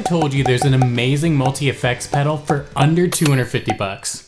told you there's an amazing multi-effects pedal for under 250 bucks.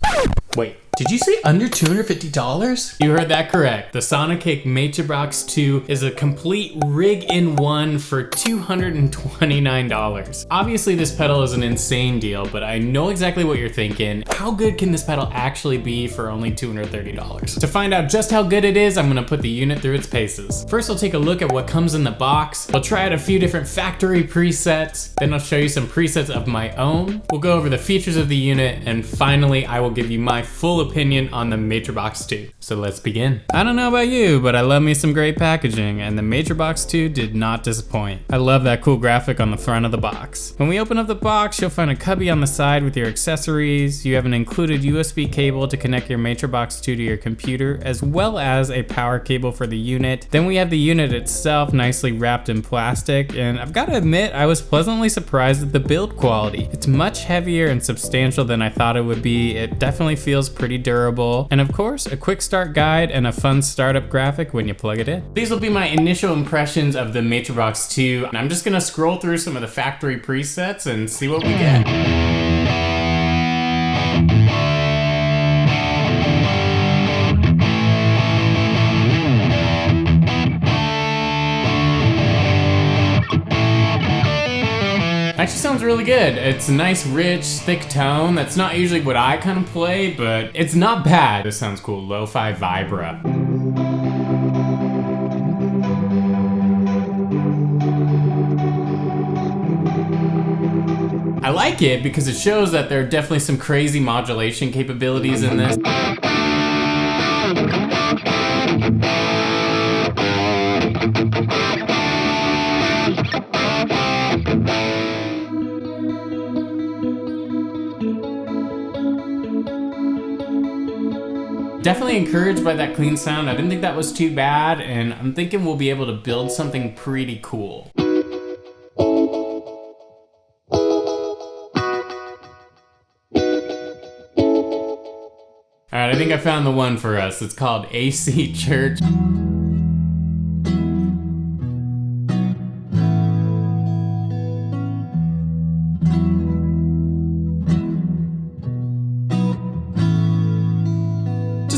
Wait, did you say under $250? You heard that correct. The Sonicake Matribox II is a complete rig-in-one for $229. Obviously this pedal is an insane deal, but I know exactly what you're thinking. How good can this pedal actually be for only $230? To find out just how good it is, I'm gonna put the unit through its paces. First, I'll take a look at what comes in the box. I'll try out a few different factory presets. Then I'll show you some presets of my own. We'll go over the features of the unit, and finally, I will give you my full opinion on the Matribox II. So let's begin. I don't know about you, but I love me some great packaging, and the Matribox II did not disappoint. I love that cool graphic on the front of the box. When we open up the box, you'll find a cubby on the side with your accessories. You have an included USB cable to connect your Matribox II to your computer, as well as a power cable for the unit. Then we have the unit itself nicely wrapped in plastic, and I've got to admit, I was pleasantly surprised at the build quality. It's much heavier and substantial than I thought it would be. It definitely feels pretty durable. And of course, a quick start guide and a fun startup graphic when you plug it in. These will be my initial impressions of the Matribox II. And I'm just gonna scroll through some of the factory presets and see what we get. Actually sounds really good. It's a nice, rich, thick tone. That's not usually what I kind of play, but it's not bad. This sounds cool. Lo-fi vibra. I like it because it shows that there are definitely some crazy modulation capabilities in this. Definitely encouraged by that clean sound. I didn't think that was too bad, and I'm thinking we'll be able to build something pretty cool. Alright, I think I found the one for us. It's called AC Church.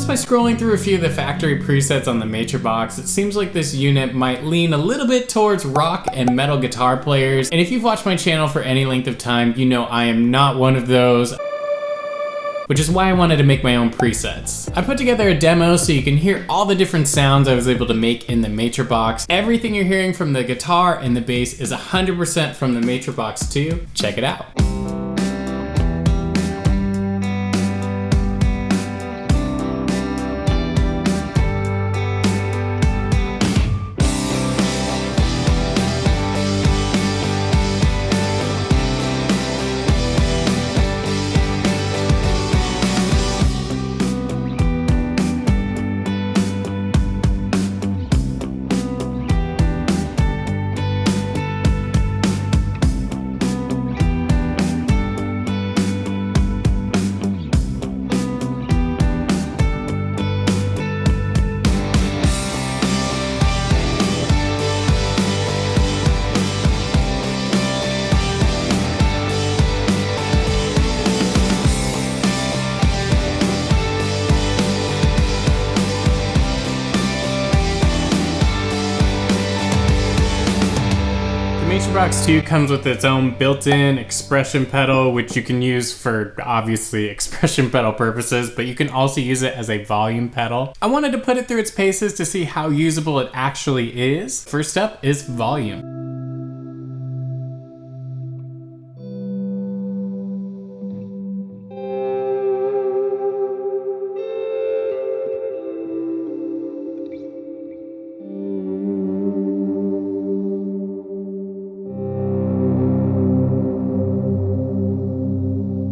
By scrolling through a few of the factory presets on the Matribox, it seems like this unit might lean a little bit towards rock and metal guitar players. And if you've watched my channel for any length of time, you know I am not one of those, which is why I wanted to make my own presets. I put together a demo so you can hear all the different sounds I was able to make in the Matribox. Everything you're hearing from the guitar and the bass is 100% from the Matribox II. Check it out. Matribox II comes with its own built-in expression pedal, which you can use for obviously expression pedal purposes, but you can also use it as a volume pedal. I wanted to put it through its paces to see how usable it actually is. First up is volume.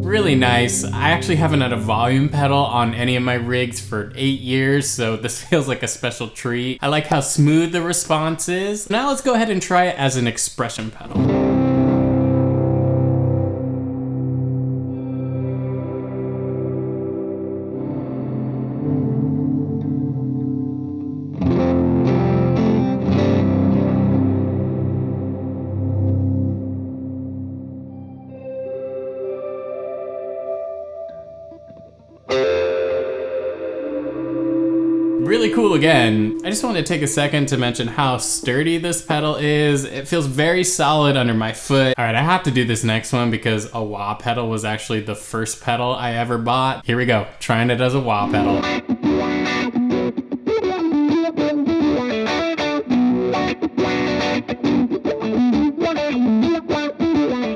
Really nice. I actually haven't had a volume pedal on any of my rigs for 8 years, so this feels like a special treat. I like how smooth the response is. Now let's go ahead and try it as an expression pedal. Really cool again. I just wanted to take a second to mention how sturdy this pedal is. It feels very solid under my foot. All right, I have to do this next one because a wah pedal was actually the first pedal I ever bought. Here we go, trying it as a wah pedal.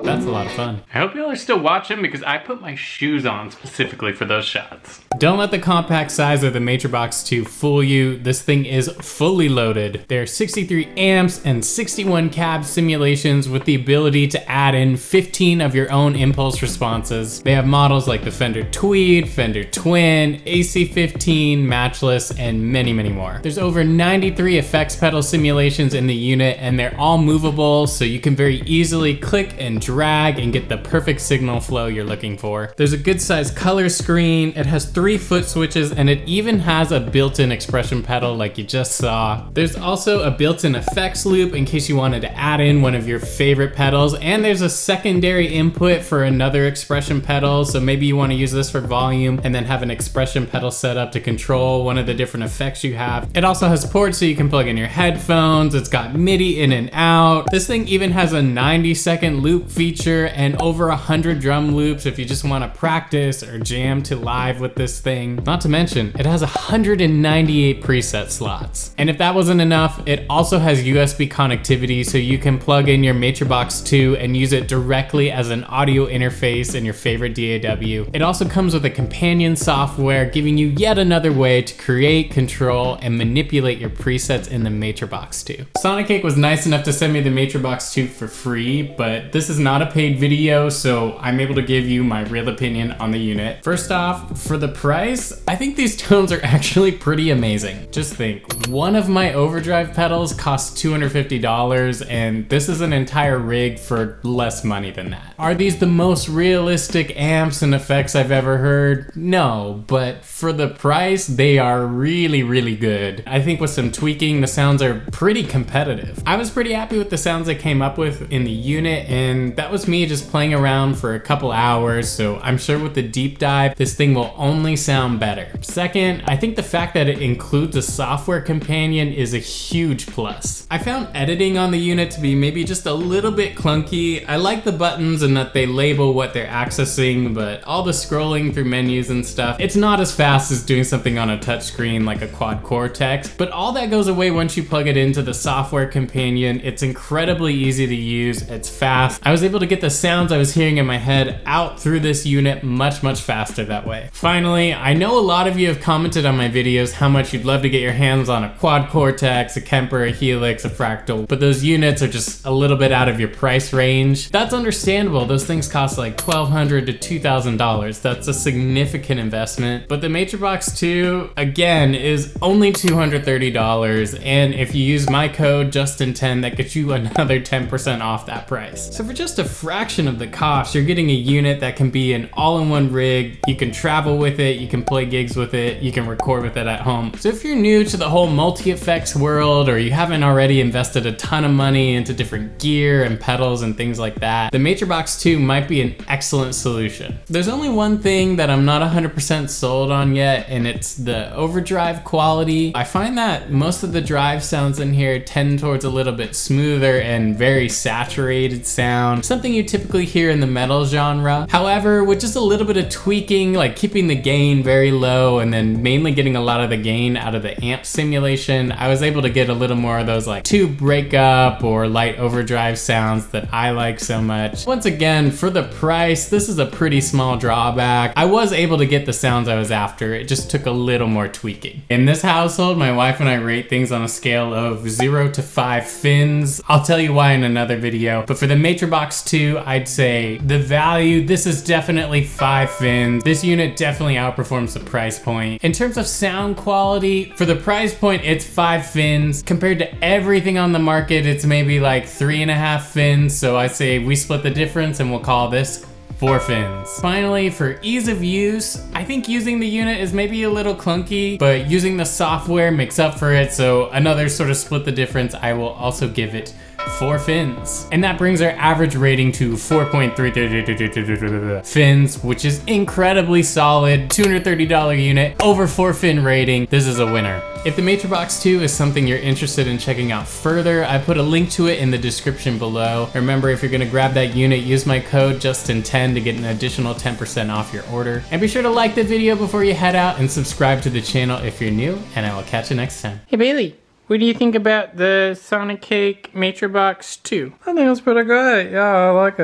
That's a lot of fun. I hope y'all are still watching because I put my shoes on specifically for those shots. Don't let the compact size of the Matribox II fool you. This thing is fully loaded. There are 63 amps and 61 cab simulations with the ability to add in 15 of your own impulse responses. They have models like the Fender Tweed, Fender Twin, AC15, Matchless, and many, many more. There's over 93 effects pedal simulations in the unit, and they're all movable, so you can very easily click and drag and get the perfect signal flow you're looking for. There's a good sized color screen. It has 3 foot switches, and it even has a built-in expression pedal like you just saw. There's also a built-in effects loop in case you wanted to add in one of your favorite pedals, and there's a secondary input for another expression pedal, so maybe you want to use this for volume and then have an expression pedal set up to control one of the different effects you have. It also has ports so you can plug in your headphones. It's got MIDI in and out. This thing even has a 90-second loop feature and over 100 drum loops if you just want to practice or jam to live with this thing. Not to mention, it has 198 preset slots. And if that wasn't enough, it also has USB connectivity so you can plug in your Matribox II and use it directly as an audio interface in your favorite DAW. It also comes with a companion software giving you yet another way to create, control, and manipulate your presets in the Matribox II. Sonicake was nice enough to send me the Matribox II for free, but this is not a paid video, so I'm able to give you my real opinion on the unit. First off, for the price, I think these tones are actually pretty amazing. Just think, one of my overdrive pedals costs $250, and this is an entire rig for less money than that. Are these the most realistic amps and effects I've ever heard? No, but for the price, they are really, really good. I think with some tweaking, the sounds are pretty competitive. I was pretty happy with the sounds I came up with in the unit, and that was me just playing around for a couple hours, so I'm sure with the deep dive, this thing will only sound better. Second, I think the fact that it includes a software companion is a huge plus. I found editing on the unit to be maybe just a little bit clunky. I like the buttons and that they label what they're accessing, but all the scrolling through menus and stuff, it's not as fast as doing something on a touchscreen like a quad Cortex, but all that goes away once you plug it into the software companion. It's incredibly easy to use, it's fast. I was able to get the sounds I was hearing in my head out through this unit much faster that way. Finally, I know a lot of you have commented on my videos how much you'd love to get your hands on a quad Cortex, a Kemper, a Helix, a Fractal, but those units are just a little bit out of your price range. That's understandable. Those things cost like $1,200 to $2,000. That's a significant investment, but the Matribox II, again, is only $230, and if you use my code Justin10, that gets you another 10% off that price. So for just a fraction of the cost, you're getting a unit that can be an all-in-one rig. You can travel with it, you can play gigs with it, you can record with it at home. So if you're new to the whole multi-effects world, or you haven't already invested a ton of money into different gear and pedals and things like that, the Matribox II might be an excellent solution. There's only one thing that I'm not 100% sold on yet, and it's the overdrive quality. I find that most of the drive sounds in here tend towards a little bit smoother and very saturated sound, something you typically hear in the metal genre. However, with just a little bit of tweaking, like keeping the gain very low and then mainly getting a lot of the gain out of the amp simulation, I was able to get a little more of those like tube breakup or light overdrive sounds that I like so much. Once again, for the price, this is a pretty small drawback. I was able to get the sounds I was after, it just took a little more tweaking. In this household, my wife and I rate things on a scale of 0 to 5 fins. I'll tell you why in another video, but for the Matribox II, I'd say the value, this is definitely 5 fins. This unit definitely outperforms the price point. In terms of sound quality, for the price point, it's 5 fins. Compared to everything on the market, it's maybe like 3.5 fins. So I say we split the difference and we'll call this 4 fins. Finally, for ease of use, I think using the unit is maybe a little clunky, but using the software makes up for it. So another sort of split the difference, I will also give it 4 fins. And that brings our average rating to 4.3 fins, which is incredibly solid. $230 unit, over 4 fin rating. This is a winner. If the Matribox 2 is something you're interested in checking out further, I put a link to it in the description below. Remember, if you're gonna grab that unit, use my code Justin10 to get an additional 10% off your order. And be sure to like the video before you head out and subscribe to the channel if you're new, and I will catch you next time. Hey Bailey, what do you think about the Sonicake Matribox II? I think it's pretty great. Yeah, I like it.